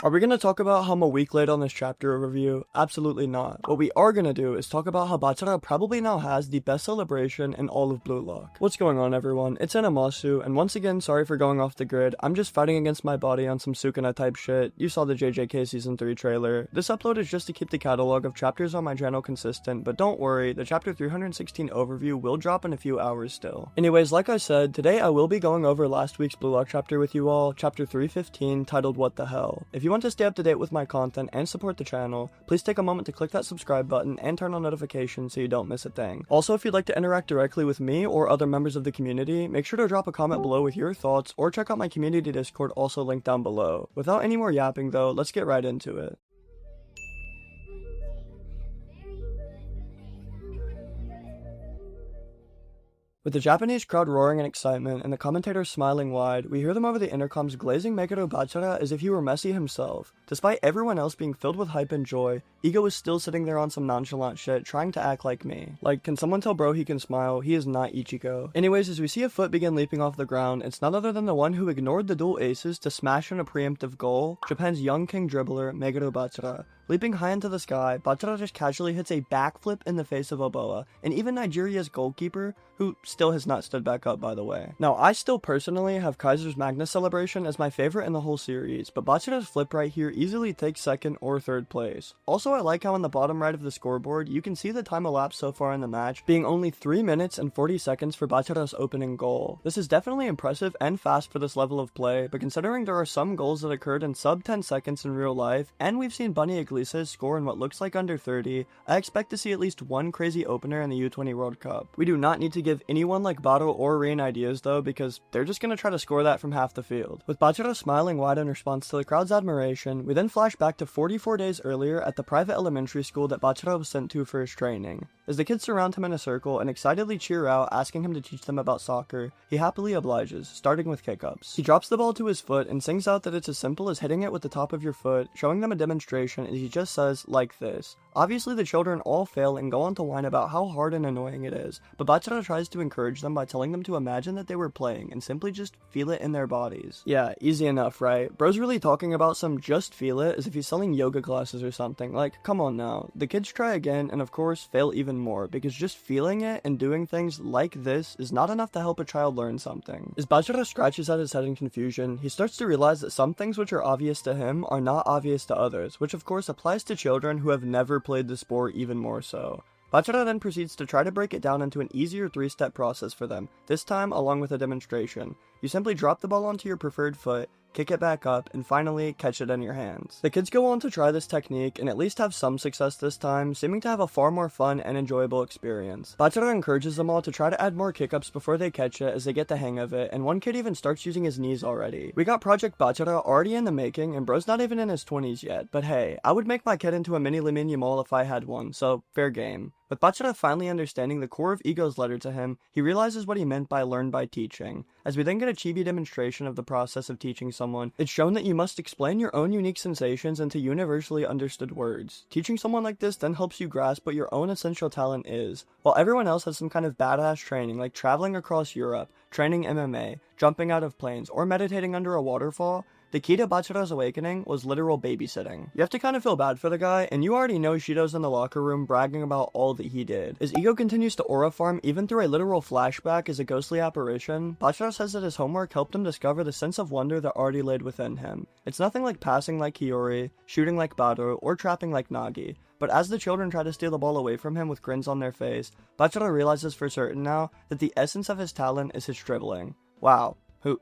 Are we going to talk about how I'm a week late on this chapter review? Absolutely not. What we are going to do is talk about how BACHIRA probably now has the best celebration in all of Blue Lock. What's going on, everyone? It's Animasu, and once again, sorry for going off the grid. I'm just fighting against my body on some Sukuna type shit. You saw the JJK Season 3 trailer. This upload is just to keep the catalog of chapters on my channel consistent, but don't worry, the chapter 316 overview will drop in a few hours still. Anyways, like I said, today I will be going over last week's Blue Lock chapter with you all, chapter 315, titled What the Hell. If you want to stay up to date with my content and support the channel, please take a moment to click that subscribe button and turn on notifications so you don't miss a thing. Also, if you'd like to interact directly with me or other members of the community, make sure to drop a comment below with your thoughts or check out my community Discord, also linked down below. Without any more yapping though, let's get right into it. With the Japanese crowd roaring in excitement and the commentators smiling wide, we hear them over the intercoms glazing meguru BACHIRA as if he were Messi himself. Despite everyone else being filled with hype and joy, Ego is still sitting there on some nonchalant shit, trying to act like me. Like, can someone tell bro he can smile? He is not Ichigo. Anyways, as we see a foot begin leaping off the ground, it's none other than the one who ignored the dual aces to smash in a preemptive goal, Japan's young king dribbler, meguru BACHIRA. Leaping high into the sky, BACHIRA just casually hits a backflip in the face of Oboa, and even Nigeria's goalkeeper, who still has not stood back up by the way. Now, I still personally have Kaiser's Magnus celebration as my favorite in the whole series, but BACHIRA's flip right here easily takes second or third place. Also, I like how on the bottom right of the scoreboard, you can see the time elapsed so far in the match being only 3 minutes and 40 seconds for BACHIRA's opening goal. This is definitely impressive and fast for this level of play, but considering there are some goals that occurred in sub 10 seconds in real life, and we've seen Bunny Iglesias score in what looks like under 30, I expect to see at least one crazy opener in the U20 World Cup. We do not need to give anyone like Bato or Rain ideas though, because they're just gonna try to score that from half the field. With BACHIRA smiling wide in response to the crowd's admiration, we then flash back to 44 days earlier at the private elementary school that BACHIRA was sent to for his training. As the kids surround him in a circle and excitedly cheer out, asking him to teach them about soccer, he happily obliges, starting with kick-ups. He drops the ball to his foot and sings out that it's as simple as hitting it with the top of your foot, showing them a demonstration as he just says, like this. Obviously the children all fail and go on to whine about how hard and annoying it is, but BACHIRA tries to encourage them by telling them to imagine that they were playing and simply just feel it in their bodies. Yeah, easy enough, right? Bro's really talking about some just feel it as if he's selling yoga classes or something. Like, come on now. The kids try again and of course fail even more, because just feeling it and doing things like this is not enough to help a child learn something. As BACHIRA scratches at his head in confusion, he starts to realize that some things which are obvious to him are not obvious to others, which of course applies to children who have never played the sport even more so. BACHIRA then proceeds to try to break it down into an easier 3-step process for them, this time along with a demonstration. You simply drop the ball onto your preferred foot, kick it back up, and finally catch it in your hands. The kids go on to try this technique and at least have some success this time, seeming to have a far more fun and enjoyable experience. BACHIRA encourages them all to try to add more kick-ups before they catch it as they get the hang of it, and one kid even starts using his knees already. We got Project BACHIRA already in the making, and bro's not even in his 20s yet, but hey, I would make my kid into a mini Lamine Yamal if I had one, so fair game. With BACHIRA finally understanding the core of Ego's letter to him, he realizes what he meant by learn by teaching. As we then get a chibi demonstration of the process of teaching someone, it's shown that you must explain your own unique sensations into universally understood words. Teaching someone like this then helps you grasp what your own essential talent is, while everyone else has some kind of badass training like traveling across Europe, training MMA, jumping out of planes, or meditating under a waterfall. The key to BACHIRA's awakening was literal babysitting. You have to kind of feel bad for the guy, and you already know Shido's in the locker room bragging about all that he did. As Ego continues to aura farm even through a literal flashback as a ghostly apparition, BACHIRA says that his homework helped him discover the sense of wonder that already laid within him. It's nothing like passing like Hiyori, shooting like Bato, or trapping like Nagi. But as the children try to steal the ball away from him with grins on their face, BACHIRA realizes for certain now that the essence of his talent is his dribbling. Wow.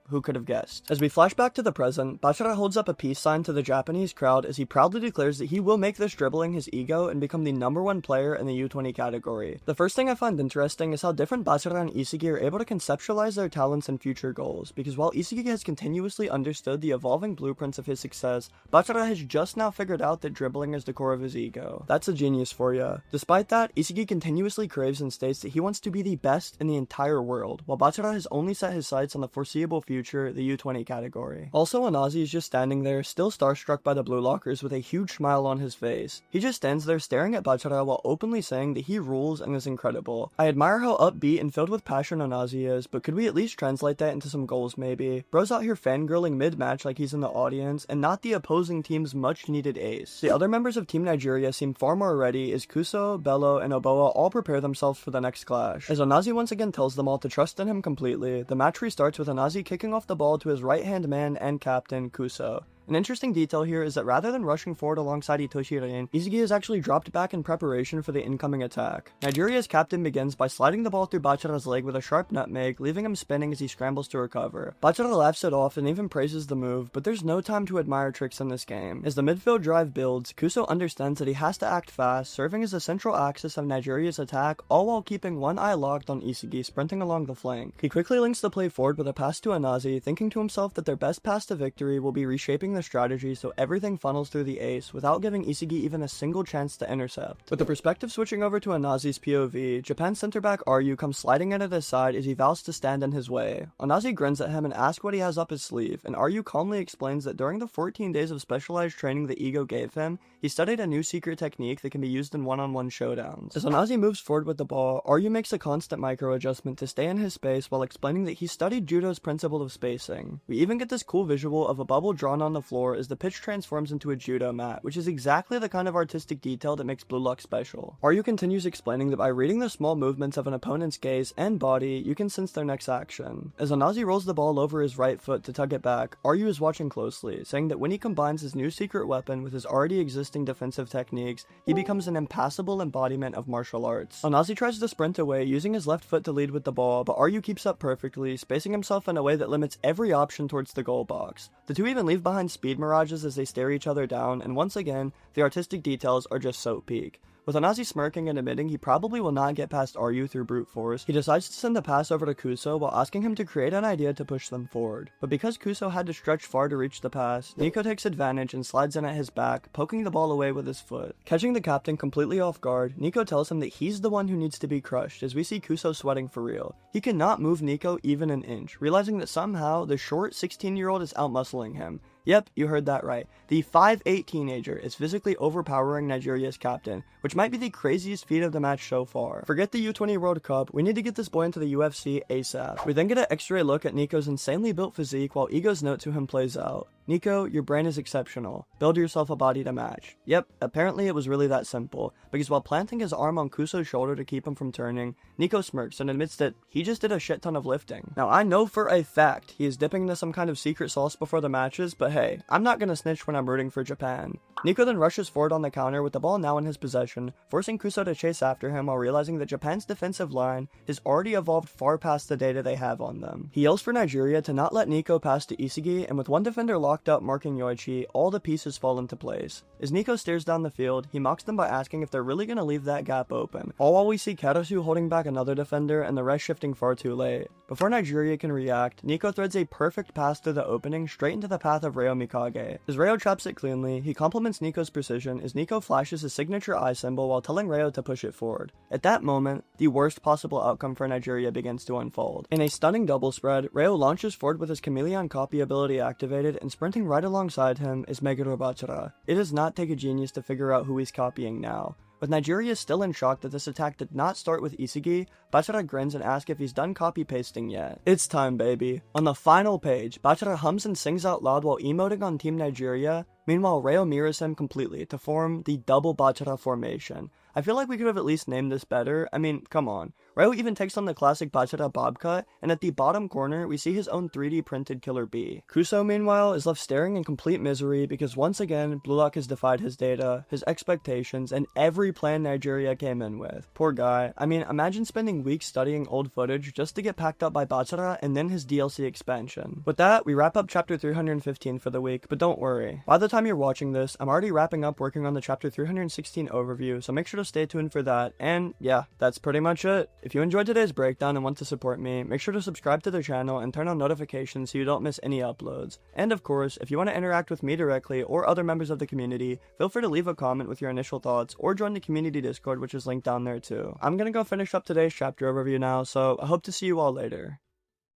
Who could have guessed? As we flash back to the present, BACHIRA holds up a peace sign to the Japanese crowd as he proudly declares that he will make this dribbling his ego and become the #1 player in the U20 category. The first thing I find interesting is how different BACHIRA and Isagi are able to conceptualize their talents and future goals, because while Isagi has continuously understood the evolving blueprints of his success, BACHIRA has just now figured out that dribbling is the core of his ego. That's a genius for ya. Despite that, Isagi continuously craves and states that he wants to be the best in the entire world, while BACHIRA has only set his sights on the foreseeable foreseeable future, the U20 category. Also, Onazi is just standing there, still starstruck by the blue lockers with a huge smile on his face. He just stands there staring at BACHIRA while openly saying that he rules and is incredible. I admire how upbeat and filled with passion Onazi is, but could we at least translate that into some goals maybe? Bro's out here fangirling mid-match like he's in the audience, and not the opposing team's much-needed ace. The other members of Team Nigeria seem far more ready as Kuso, Bello, and Oboa all prepare themselves for the next clash. As Onazi once again tells them all to trust in him completely, the match restarts with Onazi kicking off the ball to his right-hand man and captain, Kuso. An interesting detail here is that rather than rushing forward alongside Itoshi Rain, Isagi is actually dropped back in preparation for the incoming attack. Nigeria's captain begins by sliding the ball through BACHIRA's leg with a sharp nutmeg, leaving him spinning as he scrambles to recover. BACHIRA laughs it off and even praises the move, but there's no time to admire tricks in this game. As the midfield drive builds, Kuso understands that he has to act fast, serving as the central axis of Nigeria's attack, all while keeping one eye locked on Isagi sprinting along the flank. He quickly links the play forward with a pass to Onazi, thinking to himself that their best path to victory will be reshaping the strategy so everything funnels through the ace without giving Isagi even a single chance to intercept. With the perspective switching over to Onazi's POV, Japan's center back RU comes sliding in at his side as he vows to stand in his way. Onazi grins at him and asks what he has up his sleeve, and RU calmly explains that during the 14 days of specialized training that Ego gave him, he studied a new secret technique that can be used in one-on-one showdowns. As Onazi moves forward with the ball, RU makes a constant micro adjustment to stay in his space while explaining that he studied Judo's principle of spacing. We even get this cool visual of a bubble drawn on the floor as the pitch transforms into a judo mat, which is exactly the kind of artistic detail that makes Blue Lock special. RU continues explaining that by reading the small movements of an opponent's gaze and body, you can sense their next action. As Onazi rolls the ball over his right foot to tug it back, RU is watching closely, saying that when he combines his new secret weapon with his already existing defensive techniques, he becomes an impassable embodiment of martial arts. Onazi tries to sprint away, using his left foot to lead with the ball, but RU keeps up perfectly, spacing himself in a way that limits every option towards the goal box. The two even leave behind speed mirages as they stare each other down, and once again, the artistic details are just so peak. With Onazi smirking and admitting he probably will not get past RU through brute force, he decides to send the pass over to Kuso while asking him to create an idea to push them forward. But because Kuso had to stretch far to reach the pass, Nico takes advantage and slides in at his back, poking the ball away with his foot. Catching the captain completely off guard, Nico tells him that he's the one who needs to be crushed as we see Kuso sweating for real. He cannot move Nico even an inch, realizing that somehow the short 16-year-old is outmuscling him. Yep, you heard that right. The 5'8" teenager is physically overpowering Nigeria's captain, which might be the craziest feat of the match so far. Forget the U20 World Cup, we need to get this boy into the UFC ASAP. We then get an x-ray look at Nico's insanely built physique while Ego's note to him plays out. Nico, your brain is exceptional. Build yourself a body to match. Yep, apparently it was really that simple, because while planting his arm on Kuso's shoulder to keep him from turning, Nico smirks and admits that he just did a shit ton of lifting. Now I know for a fact he is dipping into some kind of secret sauce before the matches, but hey, I'm not gonna snitch when I'm rooting for Japan. Nico then rushes forward on the counter with the ball now in his possession, forcing Kuso to chase after him while realizing that Japan's defensive line has already evolved far past the data they have on them. He yells for Nigeria to not let Nico pass to Isagi, and with one defender locked up marking Yoichi, all the pieces fall into place. As Nico stares down the field, he mocks them by asking if they're really gonna leave that gap open, all while we see Karasu holding back another defender and the rest shifting far too late. Before Nigeria can react, Nico threads a perfect pass through the opening straight into the path of REO mikage. As REO traps it cleanly, he compliments Nico's precision as Nico flashes his signature eye symbol while telling REO to push it forward. At that moment, the worst possible outcome for Nigeria begins to unfold. In a stunning double spread, REO launches forward with his chameleon copy ability activated, and sprinting right alongside him is meguru BACHIRA. It does not take a genius to figure out who he's copying now. With Nigeria still in shock that this attack did not start with Isagi, BACHIRA grins and asks if he's done copy-pasting yet. It's time, baby. On the final page, BACHIRA hums and sings out loud while emoting on Team Nigeria. Meanwhile, REO mirrors him completely to form the double BACHIRA formation. I feel like we could have at least named this better. I mean, come on. REO even takes on the classic BACHIRA bob cut, and at the bottom corner, we see his own 3D printed killer bee. Kuso, meanwhile, is left staring in complete misery because once again, Blue Lock has defied his data, his expectations, and every plan Nigeria came in with. Poor guy. I mean, imagine spending weeks studying old footage just to get packed up by BACHIRA and then his DLC expansion. With that, we wrap up chapter 315 for the week, but don't worry. By the time you're watching this, I'm already wrapping up working on the chapter 316 overview, so make sure to stay tuned for that. And yeah, that's pretty much it. If you enjoyed today's breakdown and want to support me, make sure to subscribe to the channel and turn on notifications so you don't miss any uploads. And of course, if you want to interact with me directly or other members of the community, feel free to leave a comment with your initial thoughts or join the community Discord, which is linked down there too. I'm gonna go finish up today's chapter overview now, so I hope to see you all later.